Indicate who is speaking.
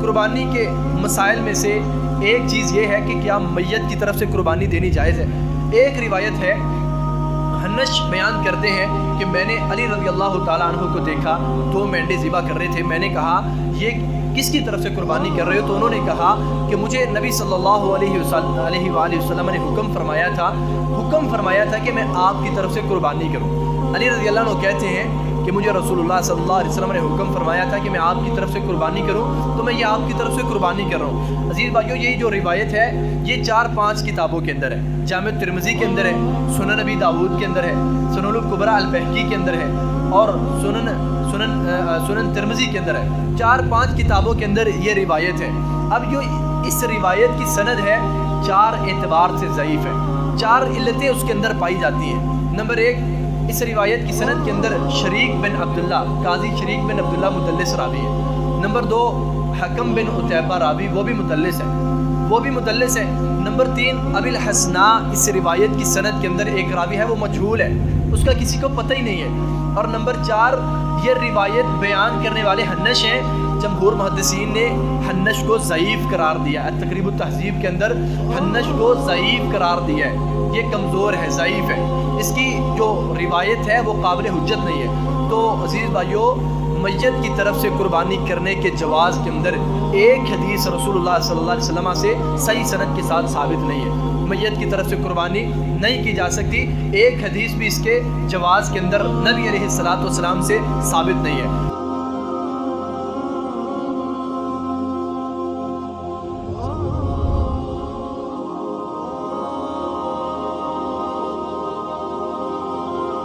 Speaker 1: قربانی کے مسائل میں سے ایک چیز یہ ہے کہ کیا میت کی طرف سے قربانی دینی جائز ہے۔ ایک روایت ہے، حنش بیان کرتے ہیں کہ میں نے علی رضی اللہ تعالیٰ عنہ کو دیکھا، 2 مینڈے ذبح کر رہے تھے۔ میں نے کہا یہ کس کی طرف سے قربانی کر رہے ہو؟ تو انہوں نے کہا کہ مجھے نبی صلی اللہ علیہ وآلہ وسلم نے حکم فرمایا تھا کہ میں آپ کی طرف سے قربانی کروں۔ علی رضی اللہ عنہ کہتے ہیں کہ مجھے رسول اللہ صلی اللہ علیہ وسلم نے حکم فرمایا تھا کہ میں آپ کی طرف سے قربانی کروں، تو میں یہ آپ کی طرف سے قربانی کر رہا ہوں۔ عزیز بھائیو، یہ جو روایت ہے یہ 4-5 کتابوں کے اندر ہے۔ جامع ترمذی کے اندر ہے، سنن نبی داود کے اندر ہے، سنن الکبریٰ البیہقی کے اندر ہے، اور سنن ترمذی کے اندر ہے۔ 4-5 کتابوں کے اندر یہ روایت ہے۔ اب جو اس روایت کی سند ہے 4 اعتبار سے ضعیف ہے، 4 علتیں اس کے اندر پائی جاتی ہیں۔ نمبر 1، اس روایت کی سند کے اندر شریک بن عبداللہ، قاضی شریک بن عبداللہ مدلس راوی ہے۔ نمبر 2، حکم بن عتیبہ راوی، وہ بھی مدلس ہے۔ نمبر 3، ابی الحسناء، اس روایت کی سند کے اندر ایک راوی ہے وہ مجہول ہے، اس کا کسی کو پتہ ہی نہیں ہے۔ اور نمبر 4، یہ روایت بیان کرنے والے حنش ہیں۔ جمہور محدثین نے حنش کو ضعیف قرار دیا ہے، تقریب التہذیب کے اندر حنش کو ضعیف قرار دیا ہے، یہ کمزور ہے، ضعیف ہے، اس کی جو روایت ہے وہ قابل حجت نہیں ہے۔ تو عزیز بھائیو، میت کی طرف سے قربانی کرنے کے جواز کے اندر ایک حدیث رسول اللہ صلی اللہ علیہ وسلم سے صحیح سند کے ساتھ ثابت نہیں ہے۔ میت کی طرف سے قربانی نہیں کی جا سکتی، ایک حدیث بھی اس کے جواز کے اندر نبی علیہ الصلوۃ والسلام سے ثابت نہیں ہے۔